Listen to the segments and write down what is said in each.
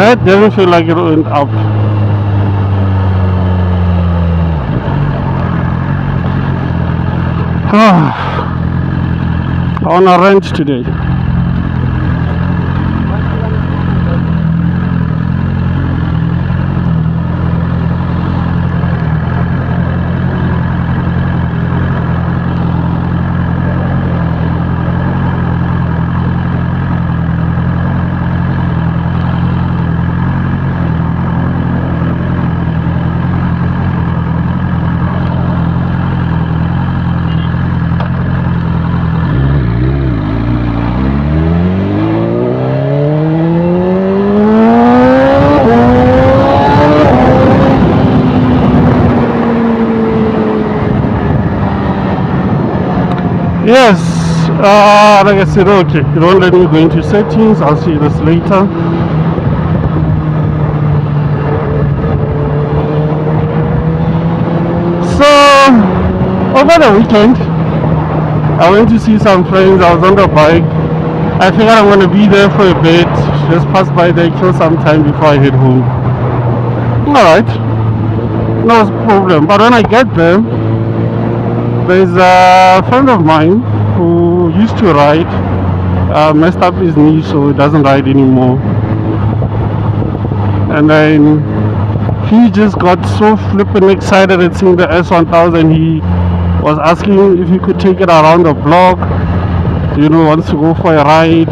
That didn't feel like it went up. On a rent today. Yes, like I said, okay, you don't let me go into settings. I'll see this later. So, over the weekend, I went to see some friends. I was on the bike. I figured I'm going to be there for a bit, just pass by there, kill some time before I head home. Alright, no problem. But when I get there, there's a friend of mine who used to ride, messed up his knee, so he doesn't ride anymore. And then he just got so flippin' excited at seeing the S1000. He was asking if he could take it around the block, wants to go for a ride.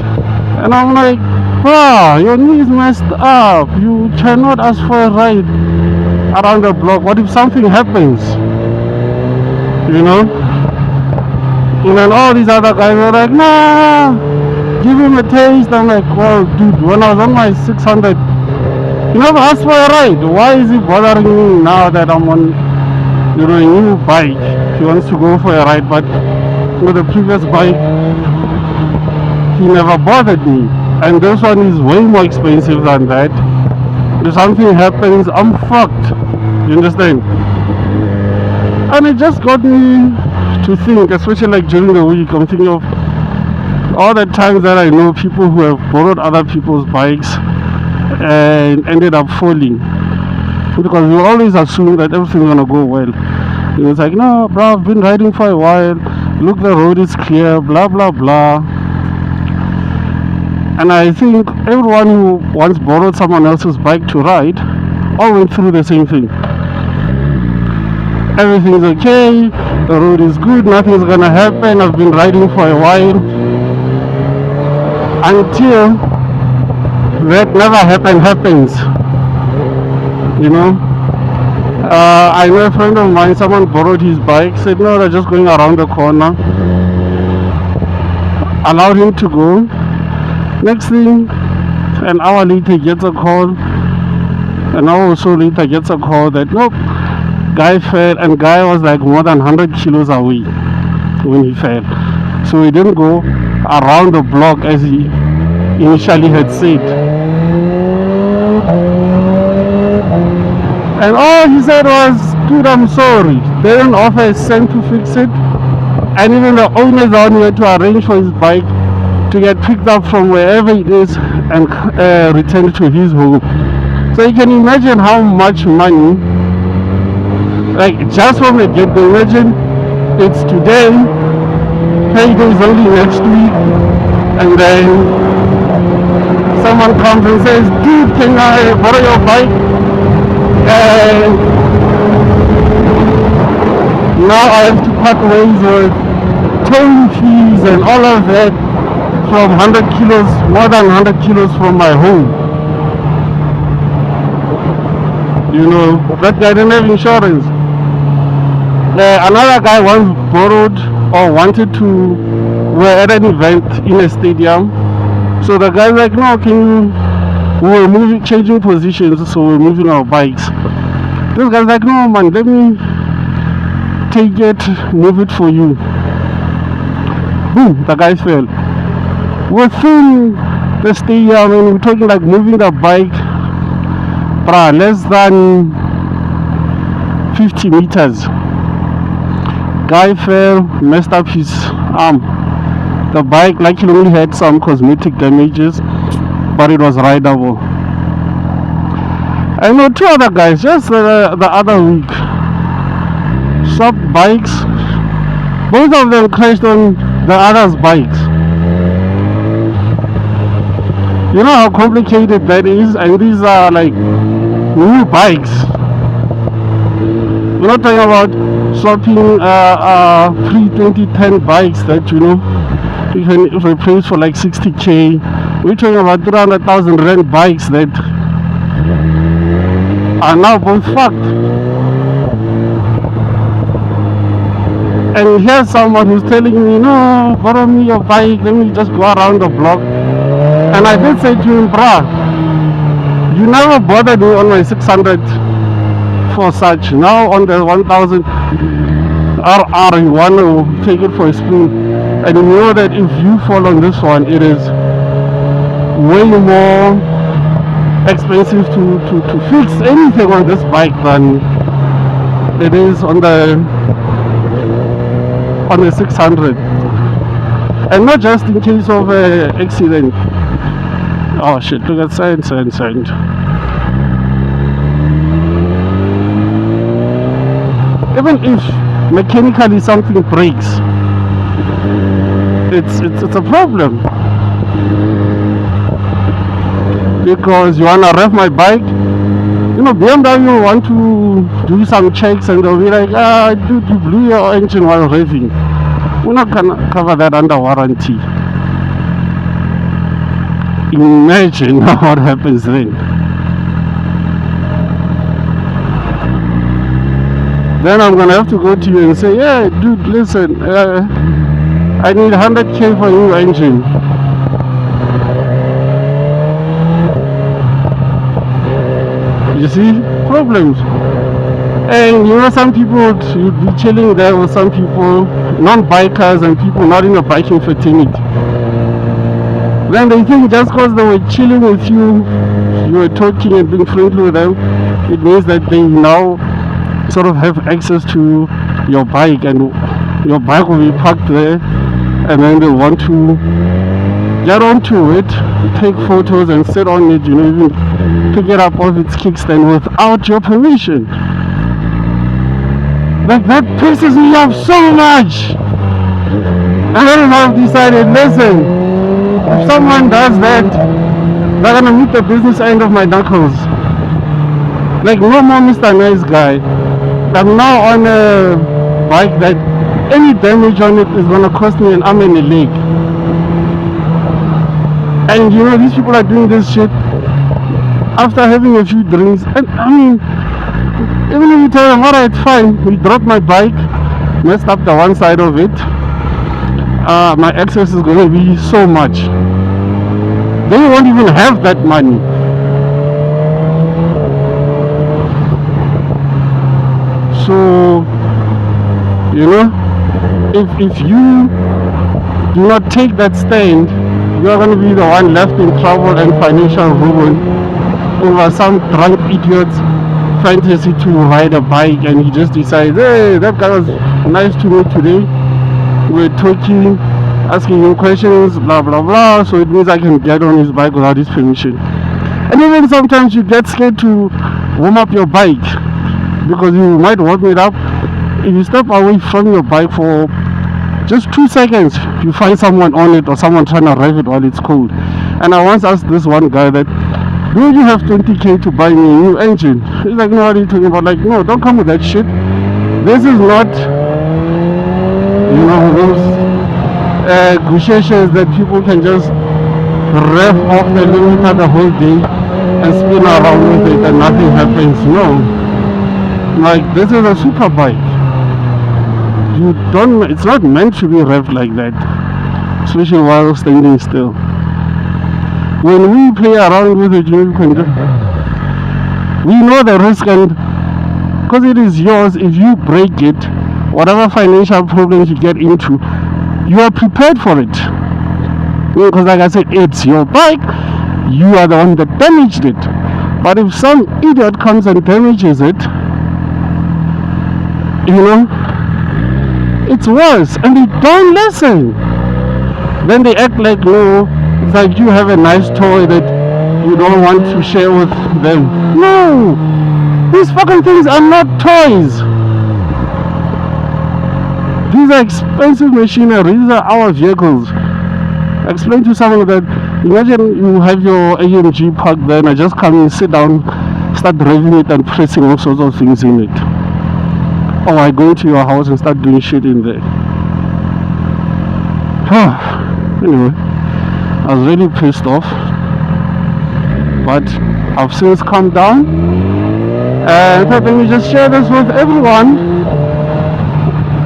And I'm like, wow, your knee is messed up, you cannot ask for a ride around the block. What if something happens? And then all these other guys were like, nah, give him a taste. I'm like, well, dude, when I was on my 600, you never asked for a ride. Why is it bothering me now that I'm on, a new bike? He wants to go for a ride, but with the previous bike, he never bothered me. And this one is way more expensive than that. If something happens, I'm fucked. You understand? And it just got me to think, especially like during the week. I'm thinking of all the times that I know people who have borrowed other people's bikes and ended up falling, because we always assume that everything's gonna go well. It's like, no, bro, I've been riding for a while, look, the road is clear, blah blah blah. And I think everyone who once borrowed someone else's bike to ride all went through the same thing. Everything's okay, the road is good, nothing's gonna happen, I've been riding for a while, until that never happens. I know a friend of mine, someone borrowed his bike, said no, they're just going around the corner, allowed him to go. Next thing, an hour later gets a call, an hour or so later gets a call that nope, guy fell, and guy was like more than 100 kilos away when he fell, so he didn't go around the block as he initially had said. And all he said was, dude, I'm sorry, they didn't offer a cent to fix it, and even the owners are on here to arrange for his bike to get picked up from wherever it is and returned to his home. So you can imagine how much money, like just from the get-go. Imagine it's today, payday is only next week, and then someone comes and says, dude, can I borrow your bike? And now I have to part ways with towing fees and all of that from 100 kilos, more than 100 kilos from my home. That guy didn't have insurance. Another guy once borrowed or wanted to, we're at an event in a stadium. So the guy's like, no, we were changing positions, so we're moving our bikes. This guy's like, no man, let me take it, move it for you. Boom, the guy fell. Within the stadium, and we're talking like moving the bike, less than 50 meters. Guy fell, messed up his arm. The bike luckily only had some cosmetic damages, but it was rideable. I know two other guys just the other week. Swapped bikes. Both of them crashed on the other's bikes. You know how complicated that is, and these are like new bikes. We're not talking about swapping pre-2010 bikes that you can replace for like 60k. We're talking about 300,000 rand bikes that are now both fucked. And here's someone who's telling me, no, borrow me your bike, let me just go around the block. And I did say to him, bruh, you never bothered me on my 600 for such. Now on the 1000 RR, you want to take it for a spin. And you know that if you fall on this one, it is way more expensive to fix anything on this bike than it is on the 600. And not just in case of accident. Oh shit, look at sand. Even if mechanically something breaks, it's a problem. Because you wanna rev my bike, BMW want to do some checks and they'll be like, dude, you blew your engine while revving. We're not gonna cover that under warranty. Imagine what happens then. Then I'm gonna have to go to you and say, yeah, dude, listen, I need 100k for a new engine. You see, problems. And some people you'd be chilling there with some people, non-bikers and people not in a biking fraternity. Then they think just because they were chilling with you, you were talking and being friendly with them, it means that they now sort of have access to your bike, and your bike will be parked there, and then they want to get onto it, take photos and sit on it, even pick it up off its kickstand without your permission. Like, that pisses me off so much. And then I've decided, listen, if someone does that, they're gonna meet the business end of my knuckles. Like, no more Mr. Nice Guy. I'm now on a bike that any damage on it is gonna cost me an arm and a leg. And these people are doing this shit after having a few drinks. And I mean, even if you tell them, alright, fine, we dropped my bike, messed up the one side of it, my excess is going to be so much. They won't even have that money. So, if you do not take that stand, you are going to be the one left in trouble and financial ruin over some drunk idiot's fantasy to ride a bike, and he just decides, hey, that guy was nice to me today, we're talking, asking him questions, blah blah blah, so it means I can get on his bike without his permission. And even sometimes you get scared to warm up your bike because you might warm it up. If you step away from your bike for just 2 seconds, you find someone on it or someone trying to rev it while it's cold. And I once asked this one guy that, do you have 20k to buy me a new engine? He's like, no, what are you talking about? Like, no, don't come with that shit. This is not, those gusheshes that people can just rev off the limiter the whole day and spin around with it and nothing happens. No. Like, this is a super bike. It's not meant to be revved like that, especially while standing still. When we play around with it, we know the risk, and because it is yours, if you break it, whatever financial problems you get into, you are prepared for it. Because like I said, it's your bike, you are the one that damaged it. But if some idiot comes and damages it, it's worse, and they don't listen. Then they act like, no, it's like you have a nice toy that you don't want to share with them. No! These fucking things are not toys. These are expensive machinery. These are our vehicles. Explain to someone that, imagine you have your AMG parked there and I just come and sit down, start driving it and pressing all sorts of things in it. Or I go to your house and start doing shit in there. Anyway, I was really pissed off, but I've since calmed down, and I thought let me just share this with everyone,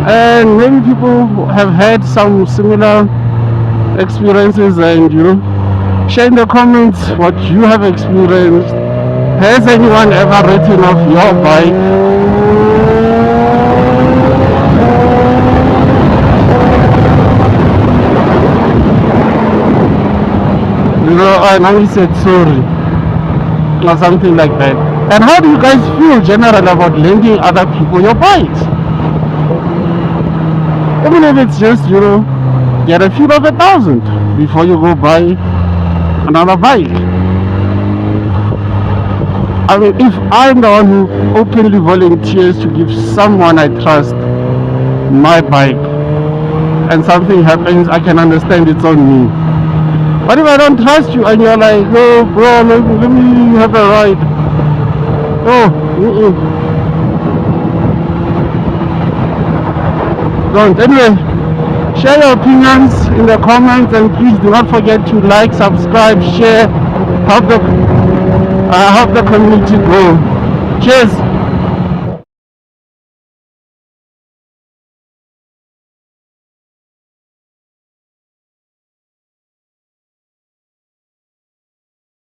and maybe people have had some similar experiences, and share in the comments what you have experienced. Has anyone ever written off your bike? And only said sorry or something like that. And how do you guys feel generally about lending other people your bikes? Even if it's just get a feel of 1,000 before you go buy another bike. I mean, if I'm the one who openly volunteers to give someone I trust my bike and something happens, I can understand it's on me. But if I don't trust you and you're like, oh bro, let me have a ride. Don't. Anyway, share your opinions in the comments, and please do not forget to like, subscribe, share, help the community grow. Cheers.